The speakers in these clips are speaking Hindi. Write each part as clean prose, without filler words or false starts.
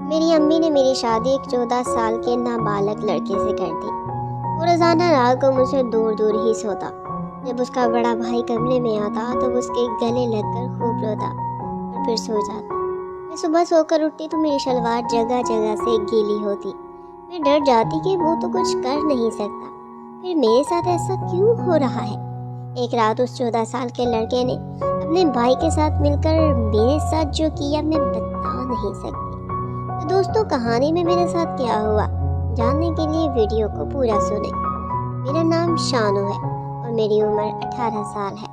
मेरी अम्मी ने मेरी शादी एक 14 साल के नाबालग लड़के से कर दी। वो रोज़ाना रात को मुझसे दूर दूर ही सोता। जब उसका बड़ा भाई कमरे में आता तो वो उसके गले लगकर खूब रोता और फिर सो जाता। मैं सुबह सोकर उठती तो मेरी शलवार जगह जगह से गीली होती। मैं डर जाती कि वो तो कुछ कर नहीं सकता, फिर मेरे साथ ऐसा क्यों हो रहा है। एक रात उस 14 साल के लड़के ने अपने भाई के साथ मिलकर मेरे साथ जो किया मैं बता नहीं सकती। तो दोस्तों, कहानी में मेरे साथ क्या हुआ जानने के लिए वीडियो को पूरा सुने। मेरा नाम शानू है और मेरी उम्र 18 साल है।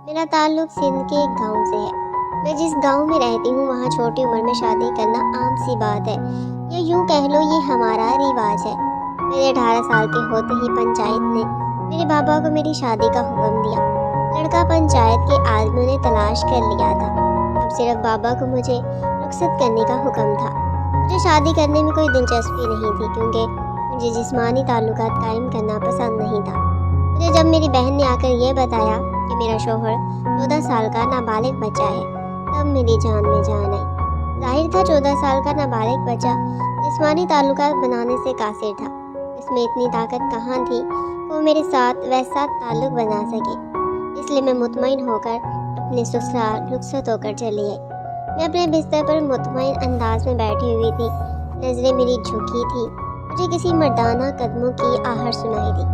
मेरा ताल्लुक सिंध के एक गांव से है। मैं जिस गांव में रहती हूँ वहाँ छोटी उम्र में शादी करना आम सी बात है, या यूँ कह लो ये हमारा रिवाज है। मेरे 18 साल के होते ही पंचायत ने मेरे पापा को मेरी शादी का हुक्म दिया। लड़का पंचायत के आदमियों ने तलाश कर लिया था। अब सिर्फ बाबा को मुझे रुखसत करने का हुक्म था। मुझे शादी करने में कोई दिलचस्पी नहीं थी क्योंकि मुझे जिस्मानी ताल्लुकात कायम करना पसंद नहीं था। मुझे जब मेरी बहन ने आकर यह बताया कि मेरा शौहर 14 साल का नाबालिग बच्चा है, तब मेरी जान में जान आई। जाहिर था 14 साल का नाबालिग बच्चा जिस्मानी ताल्लुकात बनाने से कासिर था। इसमें इतनी ताकत कहाँ थी कि वो मेरे साथ वैसा ताल्लुक बना सके। इसलिए मैं मुतमईन होकर अपने ससुराल रुखसत होकर चली आई। मैं अपने बिस्तर पर मुतमईन अंदाज में बैठी हुई थी। नजरें मेरी झुकी थी। मुझे किसी मर्दाना कदमों की आहट सुनाई दी।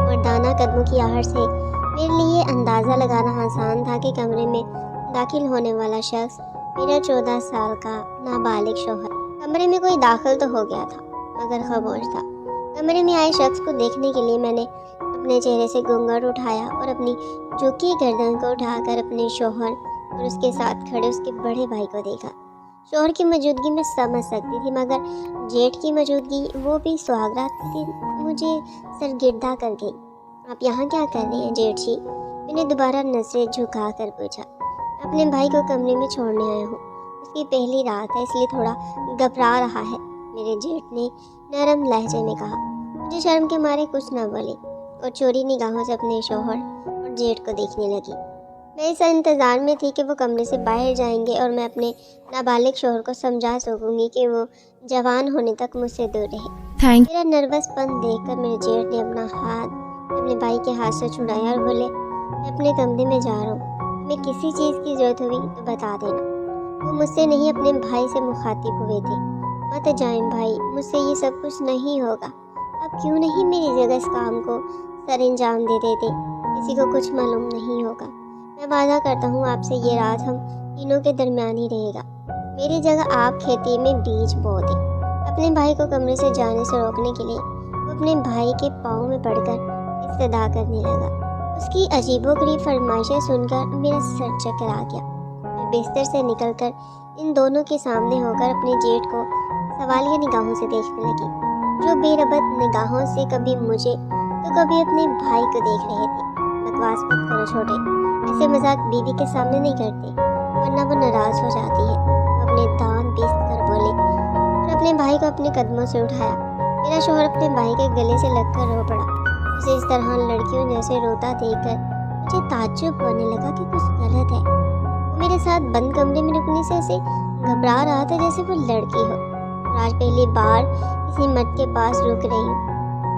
मर्दाना कदमों की आहट से मेरे लिए अंदाज़ा लगाना आसान था कि कमरे में दाखिल होने वाला शख्स मेरा 14 साल का नाबालिग शौहर। कमरे में कोई दाखिल तो हो गया था मगर खामोश था। कमरे में आए शख्स को देखने के लिए मैंने अपने चेहरे से घूंघट उठाया और अपनी झुकी गर्दन को उठाकर अपने शौहर और उसके साथ खड़े उसके बड़े भाई को देखा। शौहर की मौजूदगी में समझ सकती थी मगर जेठ की मौजूदगी, वो भी सुहागरात के दिन, मुझे सरगिर्दा कर गई। आप यहाँ क्या कर रहे हैं जेठ जी? मैंने दोबारा नजरें झुका कर पूछा। अपने भाई को कमरे में छोड़ने आया हूँ। उसकी पहली रात है इसलिए थोड़ा घबरा रहा है, मेरे जेठ ने नरम लहजे में कहा। मुझे शर्म के मारे कुछ न बोली और चोरी निगाहों से अपने शौहर और जेठ को देखने लगी। मैं इस इंतज़ार में थी कि वो कमरे से बाहर जाएंगे और मैं अपने नाबालिग शौहर को समझा सकूंगी कि वो जवान होने तक मुझसे दूर रहे। मेरा नर्वसपन देखकर मेरे जेठ ने अपना हाथ अपने भाई के हाथ से छुड़ाया और बोले, मैं अपने कमरे में जा रहा हूँ। मैं किसी चीज़ की ज़रूरत हुई तो बता देना। वो मुझसे नहीं अपने भाई से मुखातिब हुए थे। मत जाएं भाई, मुझसे ये सब कुछ नहीं होगा। अब क्यों नहीं मेरी जगह इस काम को सर अंजाम दे देते? किसी को कुछ मालूम नहीं होगा। मैं वादा करता हूँ आपसे ये रात हम तीनों के दरमियान ही रहेगा। मेरी जगह आप खेती में बीज बो दें। अपने भाई को कमरे से जाने से रोकने के लिए वो अपने भाई के पाँव में पड़कर इस्तदा करने लगा। उसकी अजीबोगरीब फरमाइशें सुनकर मेरा सर चकरा गया। मैं बिस्तर से निकलकर इन दोनों के सामने होकर अपने जेठ को सवालिया निगाहों से देखने लगी, जो बेरबत निगाहों से कभी मुझे तो कभी अपने भाई को देख रहे थे। बकवास मत करो छोटे, ऐसे मजाक बीवी के सामने नहीं करते वरना वो नाराज हो जाती है। वो अपने दांत पीस कर बोले और अपने भाई को अपने कदमों से उठाया। मेरा शौहर अपने भाई के गले से लगकर रो पड़ा। उसे इस तरह लड़कियों जैसे रोता देखकर मुझे ताज्जुब होने लगा कि कुछ गलत है। वो मेरे साथ बंद कमरे में रुकने से ऐसे घबरा रहा था जैसे वो लड़की हो। और आज पहली बार किसी मर्द के पास रुक रही हूँ।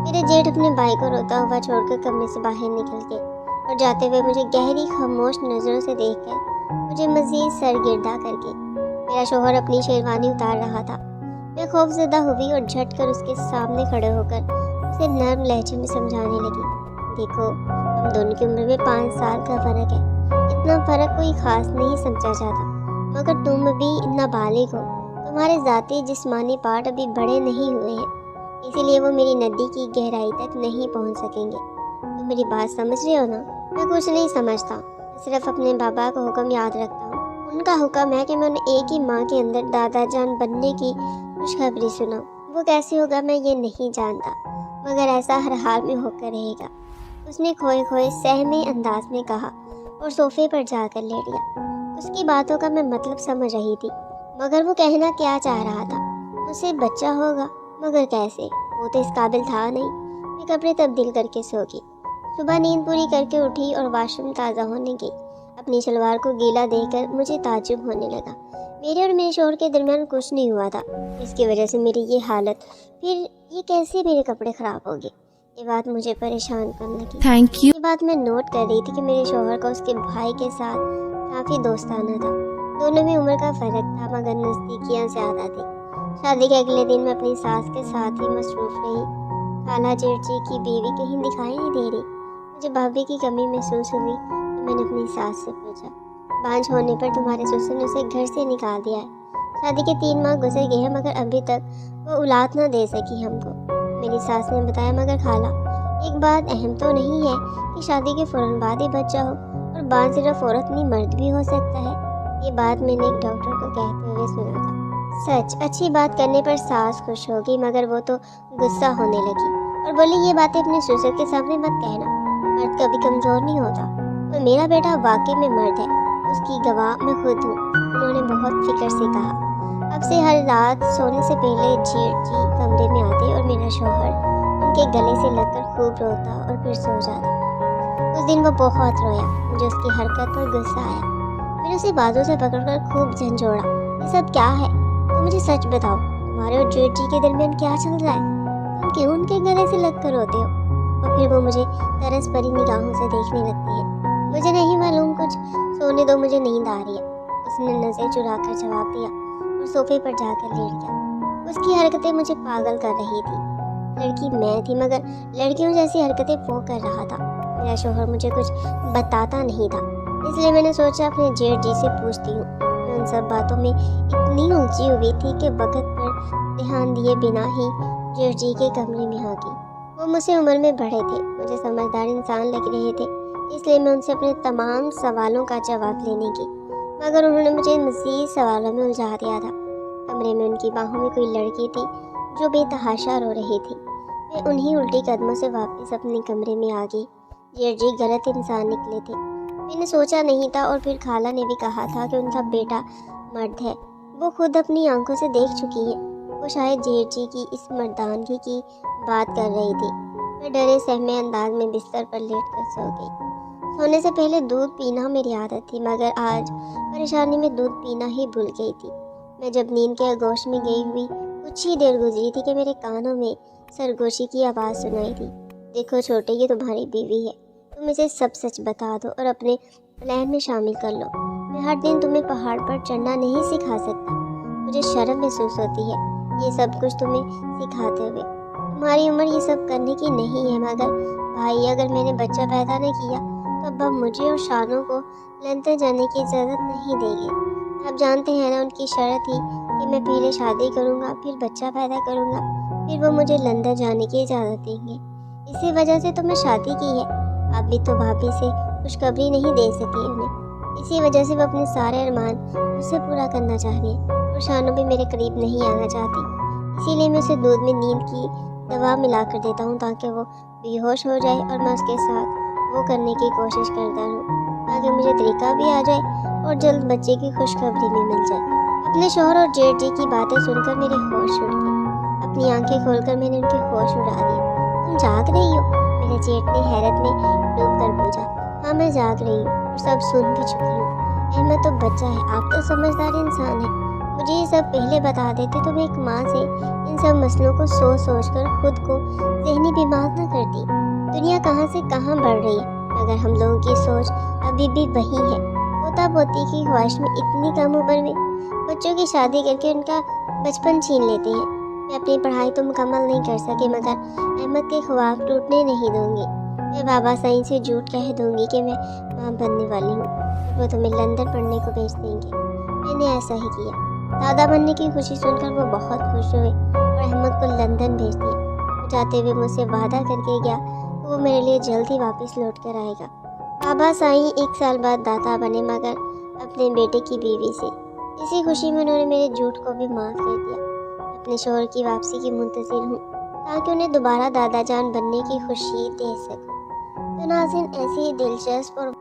मेरे जेठ अपने भाई को रोता हुआ छोड़कर कमरे से बाहर निकल गए और जाते हुए मुझे गहरी खामोश नज़रों से देखकर मुझे मज़ीद सरगिर्दा कर गई। मेरा शौहर अपनी शेरवानी उतार रहा था। मैं खौफजदा हुई और झटकर उसके सामने खड़े होकर उसे नर्म लहजे में समझाने लगी। देखो, हम दोनों की उम्र में 5 साल का फ़र्क है। इतना फ़र्क कोई ख़ास नहीं समझा जाता, मगर तुम भी नाबालिग हो। तुम्हारे ज़ाती जिस्मानी पार्ट अभी बड़े नहीं हुए हैं, इसीलिए वो मेरी नदी की गहराई तक नहीं पहुंच सकेंगे। तो मेरी बात समझ रहे हो ना? मैं कुछ नहीं समझता, सिर्फ अपने बाबा का हुक्म याद रखता हूँ। उनका हुक्म है कि मैं उन्हें एक ही माँ के अंदर दादा जान बनने की खुशखबरी सुनाऊँ। वो कैसे होगा मैं ये नहीं जानता, मगर ऐसा हर हाल में होकर रहेगा। उसने खोए खोए सहमे अंदाज में कहा और सोफे पर जाकर लेट गया। उसकी बातों का मैं मतलब समझ रही थी, मगर वो कहना क्या चाह रहा था? मुझसे बच्चा होगा, मगर कैसे? वो तो इस काबिल था नहीं। मैं कपड़े तब्दील करके सो गई। सुबह नींद पूरी करके उठी और वाशरूम ताज़ा होने गई। अपनी शलवार को गीला देखकर मुझे ताज्जुब होने लगा। मेरे और मेरे शौहर के दरमियान कुछ नहीं हुआ था, इसकी वजह से मेरी ये हालत, फिर ये कैसे मेरे कपड़े ख़राब हो गए। ये बात मुझे परेशान करने लगी। Thank you. ये बात मैं नोट कर रही थी कि मेरे शौहर का उसके भाई के साथ काफ़ी दोस्ताना था। दोनों में उम्र का फ़र्क था मगर नज़दीकियाँ ज़्यादा थी। शादी के अगले दिन मैं अपनी सास के साथ ही मसरूफ़ रही। खाला जेठ जी की बीवी कहीं दिखाई नहीं दे रही। मुझे भाभी की कमी महसूस हुई तो मैंने अपनी सास से पूछा, बांझ होने पर तुम्हारे ससुर ने उसे घर से निकाल दिया है। शादी के 3 माह गुजर गए हैं मगर अभी तक वो औलाद ना दे सकी हमको। मेरी सास ने बताया, मगर खाला एक बात अहम तो नहीं है कि शादी के फ़ौरन बाद ही बच्चा हो, और बांझ सिर्फ औरत नहीं मर्द भी हो सकता है। ये बात मैंने एक डॉक्टर को कहते हुए सुना था। सच, अच्छी बात करने पर सास खुश होगी मगर वो तो गुस्सा होने लगी और बोली, ये बातें अपने ससुर के सामने मत कहना, मर्द कभी कमज़ोर नहीं होता और मेरा बेटा वाकई में मर्द है, उसकी गवाह मैं खुद हूँ। उन्होंने बहुत फिक्र से कहा। अब से हर रात सोने से पहले जेठ जी कमरे में आते और मेरा शौहर उनके गले से लगकर खूब रोता और फिर सो जाता। उस दिन वो बहुत रोया, मुझे उसकी हरकत पर गुस्सा आया। मैंने उसे बाजू से पकड़कर खूब झंझोड़ा, ये सब क्या है? तो मुझे सच बताओ, तुम्हारे और जेठ जी के दरमियान क्या चल रहा है? तुम क्यों उनके गले से लगकर रोते हो? और फिर वो मुझे तरस भरी निगाहों से देखने लगती है। मुझे नहीं मालूम कुछ, सोने दो, मुझे नींद आ रही है। उसने नजर चुराकर जवाब दिया और सोफे पर जाकर लेट गया। उसकी हरकतें मुझे पागल कर रही थी। लड़की मैं थी मगर लड़कियों जैसी हरकतें वो कर रहा था। मेरा शौहर मुझे कुछ बताता नहीं था, इसलिए मैंने सोचा अपने जेठ जी से पूछती हूँ। मैं उन सब बातों में इतनी उलझी हुई थी कि वक्त पर ध्यान दिए बिना ही जेठ जी के कमरे में आ गई। वो मुझसे उम्र में बड़े थे, मुझे समझदार इंसान लग रहे थे, इसलिए मैं उनसे अपने तमाम सवालों का जवाब लेने की, मगर उन्होंने मुझे मज़ीद सवालों में उलझा दिया था। कमरे में उनकी बाहों में कोई लड़की थी जो बेतहाशा रो रही थी। मैं उन्हीं उल्टी कदमों से वापस अपने कमरे में आ गई। जेठ जी गलत इंसान निकले थे, मैंने सोचा नहीं था, और फिर खाला ने भी कहा था कि उनका बेटा मर्द है। वो खुद अपनी आंखों से देख चुकी है। वो शायद जेठ जी की इस मर्दानगी की बात कर रही थी। मैं डरे सहमे अंदाज में बिस्तर पर लेट कर सो गई। सोने से पहले दूध पीना मेरी आदत थी, मगर आज परेशानी में दूध पीना ही भूल गई थी। मैं जब नींद के आगोश में गई हुई कुछ ही देर गुजरी थी कि मेरे कानों में सरगोशी की आवाज़ सुनाई दी। देखो छोटे, ये तुम्हारी बीवी है, तुम इसे सब सच बता दो और अपने प्लान में शामिल कर लो। मैं हर दिन तुम्हें पहाड़ पर चढ़ना नहीं सिखा सकता, मुझे शर्म महसूस होती है ये सब कुछ तुम्हें सिखाते हुए। तुम्हारी उम्र ये सब करने की नहीं है, मगर भाई अगर मैंने बच्चा पैदा न किया तो अब्बा मुझे और शानों को लंदन जाने की इजाज़त नहीं देंगे। आप जानते हैं ना, उनकी शर्त थी कि मैं पहले शादी करूँगा, फिर बच्चा पैदा करूँगा, फिर वो मुझे लंदन जाने की इजाज़त देंगे। इसी वजह से तो मैं शादी की है। आप भी तो भाभी से खुशखबरी नहीं दे सके उन्हें, इसी वजह से वो अपने सारे अरमान मुझसे पूरा करना चाह रही है, और शानू भी मेरे करीब नहीं आना चाहती। इसीलिए मैं उसे दूध में नींद की दवा मिला कर देता हूँ ताकि वो बेहोश हो जाए और मैं उसके साथ वो करने की कोशिश करता रहूँ, ताकि मुझे तरीका भी आ जाए और जल्द बच्चे की खुशखबरी भी मिल जाए। अपने शौहर और जेठ जी की बातें सुनकर मेरे होश उड़ गए। अपनी आंखें खोलकर मैंने उनके होश उड़ा दिए। तुम जाग रही हो? मेरे जेठ ने हैरत में डूब कर पूछा। हाँ, मैं जाग रही हूँ और सब सुन भी चुकी हूँ। अहमद तो बच्चा है, आप तो समझदार इंसान हैं। मुझे ये सब पहले बता देते तो मैं एक माँ से इन सब मसलों को सोच सोच कर खुद को जहनी बीमार न करती। दुनिया कहाँ से कहाँ बढ़ रही है, मगर हम लोगों की सोच अभी भी वही है। पोता पोती की ख्वाहिश में इतनी कम उम्र में बच्चों की शादी करके उनका बचपन छीन लेते हैं। मैं अपनी पढ़ाई तो मुकम्मल नहीं कर सकी, मगर अहमद के ख्वाब टूटने नहीं दूंगी। मैं बाबा साईं से झूठ कह दूंगी कि मैं माँ बनने वाली हूँ, वो तुम्हें लंदन पढ़ने को भेज देंगे। मैंने ऐसा ही किया। दादा बनने की खुशी सुनकर वो बहुत खुश हुए और अहमद को लंदन भेज दिया। जाते हुए मुझसे वादा करके गया तो वो मेरे लिए जल्द ही वापस लौट कर आएगा। बाबा साईं 1 साल बाद दाता बने, मगर अपने बेटे की बीवी से। इसी खुशी में उन्होंने मेरे झूठ को भी माफ़ कर दिया। अपने शौहर की वापसी की मुंतज़िर हूँ ताकि उन्हें दोबारा दादा जान बनने की खुशी दे सकूँ। तो नाज़रीन, ऐसी ही दिलचस्प और